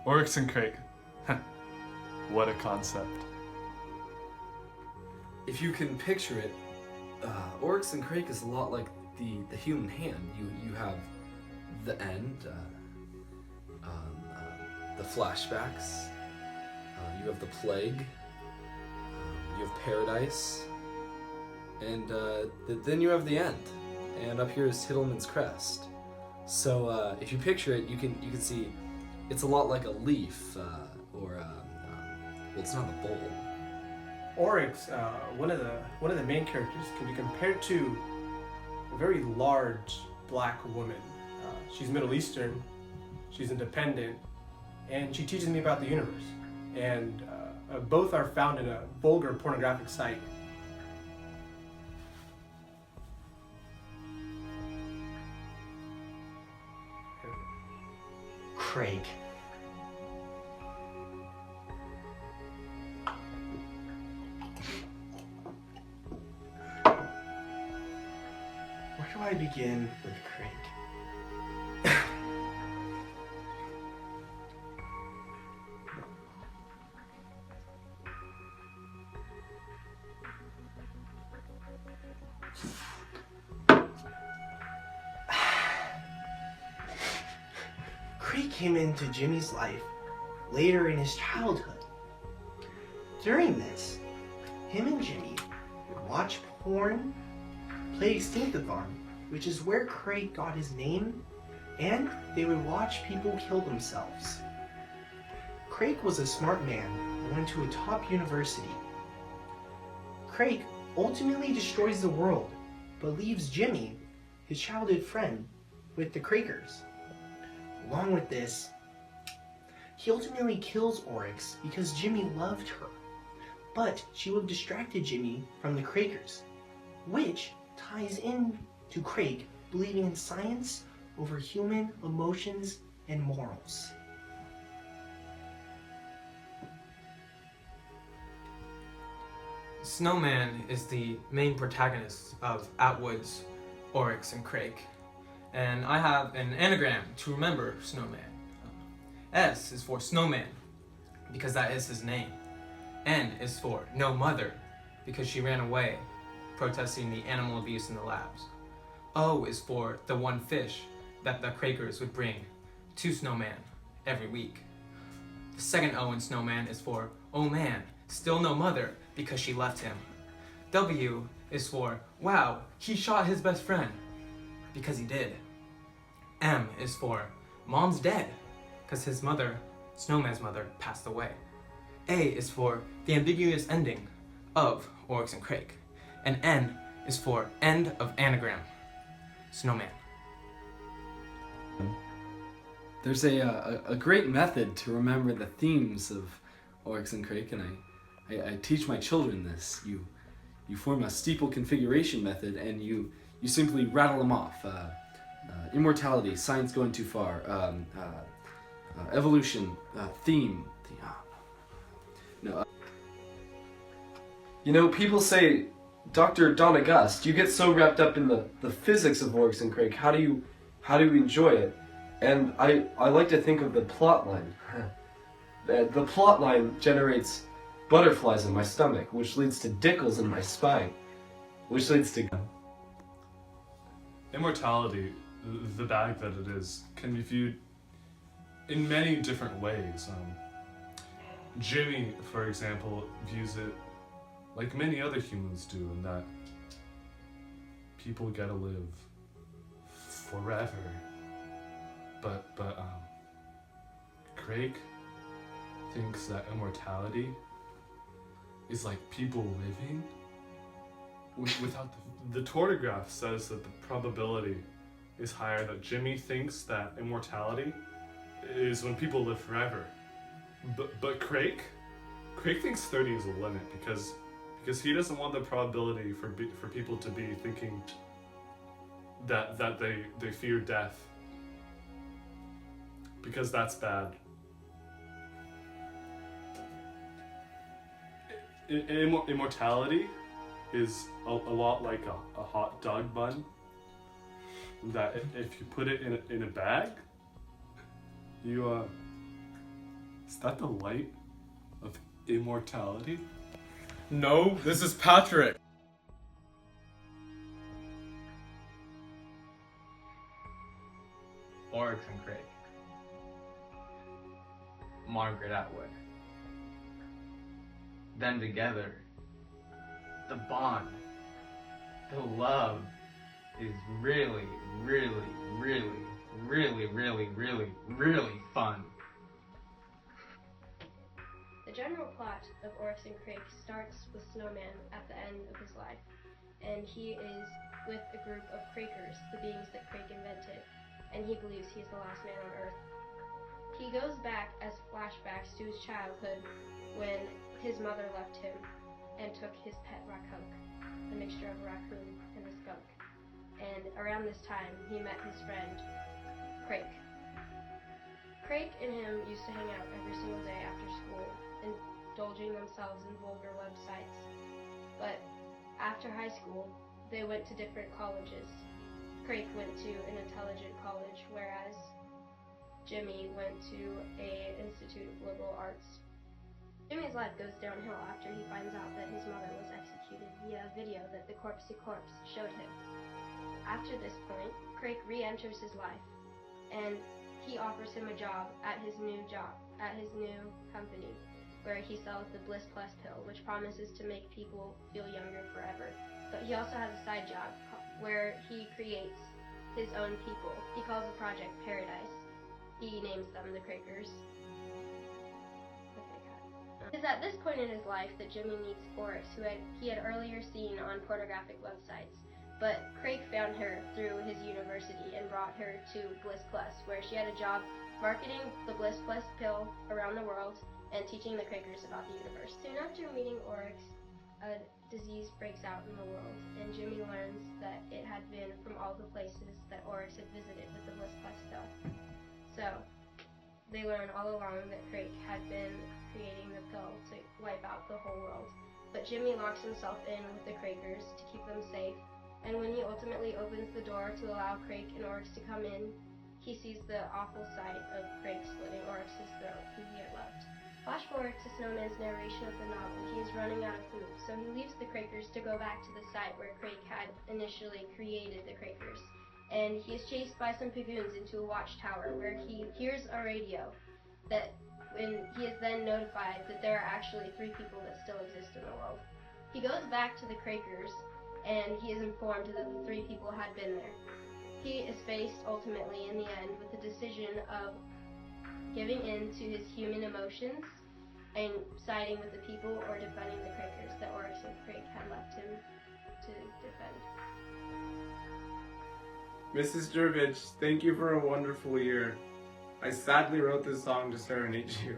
Oryx and Crake. What a concept. If you can picture it, Oryx and Crake is a lot like the human hand. You have the end, the flashbacks, you have the plague, you have paradise, and then you have the end. And up here is Hiddleman's crest. So if you picture it, you can see it's a lot like a leaf, or well, it's not a bowl. Oryx, one of the main characters, can be compared to a very large black woman. She's Middle Eastern, she's independent, and she teaches me about the universe. And both are found in a vulgar pornographic site. Crake. Where do I begin with Crake? Crake came into Jimmy's life later in his childhood. During this, him and Jimmy would watch porn, play Extinctathon, which is where Crake got his name, and they would watch people kill themselves. Crake was a smart man and went to a top university. Crake ultimately destroys the world, but leaves Jimmy, his childhood friend, with the Crakers. Along with this, he ultimately kills Oryx because Jimmy loved her, but she would have distracted Jimmy from the Crakers, which ties in to Crake believing in science over human emotions and morals. Snowman is the main protagonist of Atwood's Oryx and Crake, and I have an anagram to remember Snowman. S is for Snowman, because that is his name. N is for No Mother, because she ran away, protesting the animal abuse in the labs. O is for the one fish that the Crakers would bring to Snowman every week. The second O in Snowman is for Oh man, still no mother, because she left him. W is for Wow, he shot his best friend, because he did. M is for Mom's dead, because his mother, Snowman's mother, passed away. A is for the ambiguous ending of Oryx and Crake. And N is for End of Anagram, Snowman. There's a great method to remember the themes of Oryx and Crake, and I teach my children this. You form a steeple configuration method, and you simply rattle them off. Immortality, science going too far, evolution, theme. You know, people say, Dr. Don August, you get so wrapped up in the physics of Oryx and Crake. How do you enjoy it? And I like to think of the plot line. The plot line generates butterflies in my stomach, which leads to dickles in my spine, which leads to... Immortality, the bag that it is, can be viewed in many different ways. Jimmy, for example, views it like many other humans do, in that people get to live forever. But Crake thinks that immortality is like people living without the tortograph says that the probability is higher that Jimmy thinks that immortality is when people live forever. But Crake thinks 30 is a limit because he doesn't want the probability for people to be thinking that they fear death, because that's bad. Immortality is a lot like a hot dog bun, that if you put it in a bag, you Is that the light of immortality? No, this is Patrick. Oryx and Crake. Margaret Atwood. Them together. The bond. The love is really, really, really, really, really, really, really fun. The general plot of Oryx and Crake starts with Snowman at the end of his life, and he is with a group of Crakers, the beings that Crake invented, and he believes he is the last man on Earth. He goes back as flashbacks to his childhood when his mother left him and took his pet raccoon, a mixture of a raccoon and a skunk. And around this time, he met his friend, Crake. Crake and him used to hang out every single day after school, indulging themselves in vulgar websites. But after high school, they went to different colleges. Crake went to an intelligent college, whereas Jimmy went to a Institute of Liberal Arts. Jimmy's life goes downhill after he finds out that his mother was executed via a video that the corpsey corpse showed him. After this point, Crake re-enters his life, and he offers him a job at his new company, where he sells the Bliss Plus pill, which promises to make people feel younger forever. But he also has a side job where he creates his own people. He calls the project Paradise. He names them the Crakers. It is at this point in his life that Jimmy meets Oryx, who he had earlier seen on pornographic websites. But Crake found her through his university and brought her to Bliss Plus, where she had a job marketing the Bliss Plus pill around the world and teaching the Crakers about the universe. Soon after meeting Oryx, a disease breaks out in the world, and Jimmy learns that it had been from all the places that Oryx had visited with the Bliss Plus pill. So, they learn all along that Crake had been creating the pill to wipe out the whole world. But Jimmy locks himself in with the Crakers to keep them safe, and when he ultimately opens the door to allow Crake and Oryx to come in, he sees the awful sight of Crake slitting Oryx's throat, who he had loved. Flash forward to Snowman's narration of the novel. He is running out of food, so he leaves the Crakers to go back to the site where Crake had initially created the Crakers. And he is chased by some Pagoons into a watchtower where he hears a radio when he is then notified that there are actually 3 people that still exist in the world. He goes back to the Crakers, and he is informed that the 3 people had been there. He is faced ultimately in the end with the decision of giving in to his human emotions and siding with the people or defending the Crakers that Oryx and Crake had left him to defend. Mrs. Derbs, thank you for a wonderful year. I sadly wrote this song to serenade you.